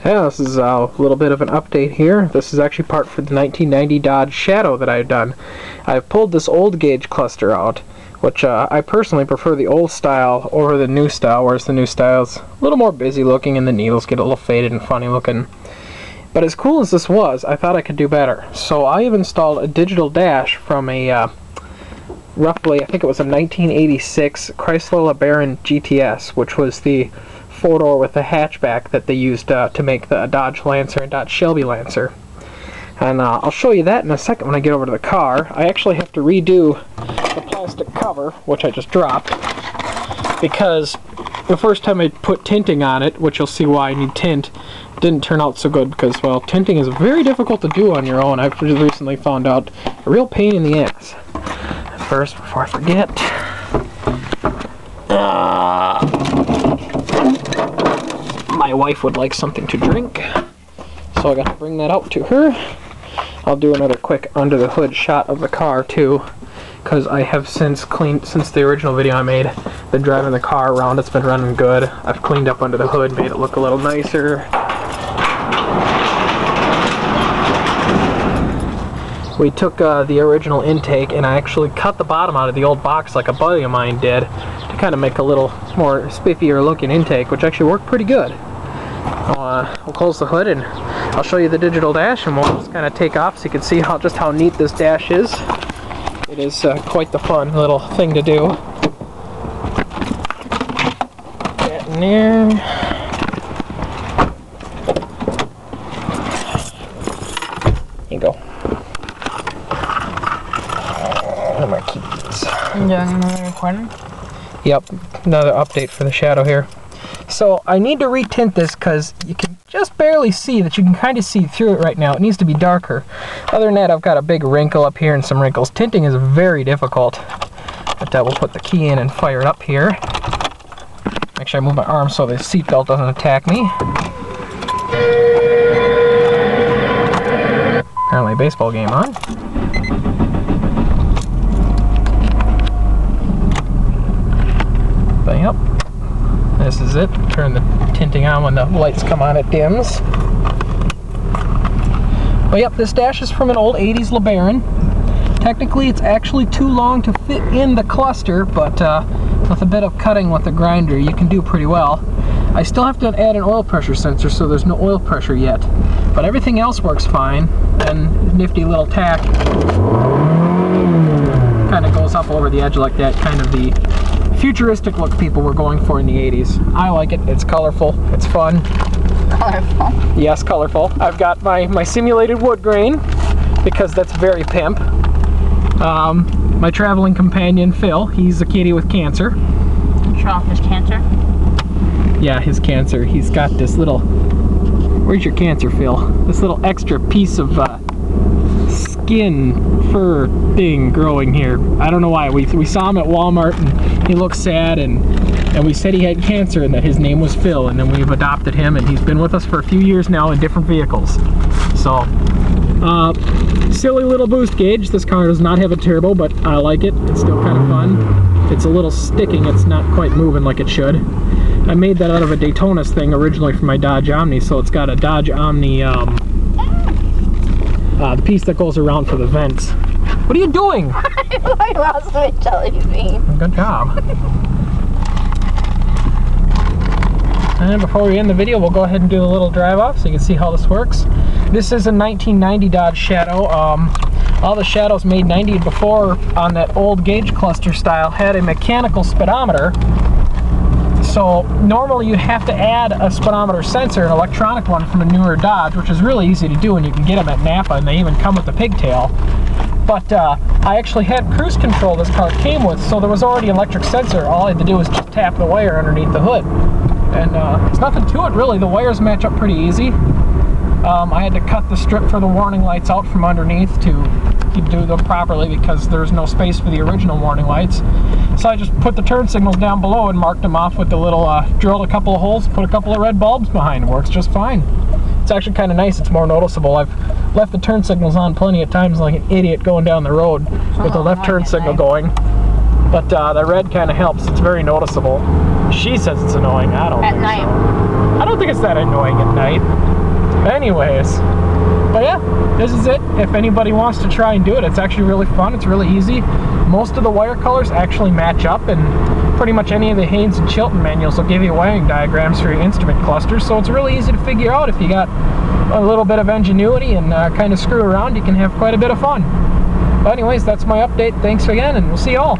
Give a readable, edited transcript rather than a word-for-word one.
Yeah, this is a little bit of an update here. This is actually part for the 1990 Dodge Shadow that I've done. I've pulled this old gauge cluster out, which I personally prefer the old style over the new style, whereas the new style is a little more busy looking and the needles get a little faded and funny looking. But as cool as this was, I thought I could do better. So I have installed a digital dash from a roughly, I think it was a 1986 Chrysler LeBaron GTS, which was the four-door with the hatchback that they used to make the Dodge Lancer and Dodge Shelby Lancer. And I'll show you that in a second when I get over to the car. I actually have to redo the plastic cover, which I just dropped, because the first time I put tinting on it, which you'll see why I need tint, didn't turn out so good because, well, tinting is very difficult to do on your own. I've recently found out a real pain in the ass. First, before I forget, my wife would like something to drink, so I got to bring that out to her. I'll do another quick under the hood shot of the car too, because I have since the original video I made, been driving the car around. It's been running good. I've cleaned up under the hood, made it look a little nicer. We took the original intake and I actually cut the bottom out of the old box like a buddy of mine did to kind of make a little more spiffier looking intake, which actually worked pretty good. We'll close the hood and I'll show you the digital dash, and we'll just kind of take off so you can see just how neat this dash is. It is quite the fun little thing to do. Get in there. Here you go. I'm gonna keep these. You doing another recording? Yep, another update for the Shadow here. So I need to retint this because you can just barely see that. You can kind of see through it right now. It needs to be darker. Other than that, I've got a big wrinkle up here and some wrinkles. Tinting is very difficult. But we'll put the key in and fire it up here. Make sure I move my arm so the seatbelt doesn't attack me. Apparently a baseball game on. But yep. This is it. Turn the tinting on when the lights come on, it dims. But yep, this dash is from an old 80s LeBaron. Technically it's actually too long to fit in the cluster, but with a bit of cutting with the grinder you can do pretty well. I still have to add an oil pressure sensor, so there's no oil pressure yet. But everything else works fine, and nifty little tack kind of goes up over the edge like that, kind of the futuristic look people were going for in the 80s. I like it. It's colorful. It's fun. Colorful? Yes, colorful. I've got my simulated wood grain because that's very pimp. My traveling companion, Phil, he's a kitty with cancer. Show off his cancer? Yeah, his cancer. He's got this little... Where's your cancer, Phil? This little extra piece of skin fur thing growing here. I don't know why. We saw him at Walmart and he looked sad, and we said he had cancer and that his name was Phil, and then we've adopted him and he's been with us for a few years now in different vehicles. So, silly little boost gauge. This car does not have a turbo, but I like it. It's still kind of fun. It's a little sticking. It's not quite moving like it should. I made that out of a Daytona's thing originally for my Dodge Omni, so it's got a Dodge Omni, the piece that goes around for the vents. What are you doing? I lost my jelly bean. Good job. And before we end the video, we'll go ahead and do a little drive off so you can see how this works. This is a 1990 Dodge Shadow. All the Shadows made 90 before on that old gauge cluster style had a mechanical speedometer. So normally you have to add a speedometer sensor, an electronic one from a newer Dodge, which is really easy to do, and you can get them at Napa, and they even come with the pigtail. But I actually had cruise control this car came with, so there was already an electric sensor. All I had to do was just tap the wire underneath the hood. And there's nothing to it really. The wires match up pretty easy. I had to cut the strip for the warning lights out from underneath to do them properly because there's no space for the original warning lights. So I just put the turn signals down below and marked them off with the little, drilled a couple of holes, put a couple of red bulbs behind. It works just fine. It's actually kind of nice. It's more noticeable. I've left the turn signals on plenty of times like an idiot going down the road with the left turn signal going. But the red kind of helps. It's very noticeable. She says it's annoying. I don't think so. I don't think is that annoying at night? Anyways, but yeah, this is it. If anybody wants to try and do it, it's actually really fun. It's really easy. Most of the wire colors actually match up, and pretty much any of the Haynes and Chilton manuals will give you wiring diagrams for your instrument clusters, so it's really easy to figure out. If you got a little bit of ingenuity and kind of screw around, you can have quite a bit of fun. But anyways, that's my update. Thanks again, and we'll see you all.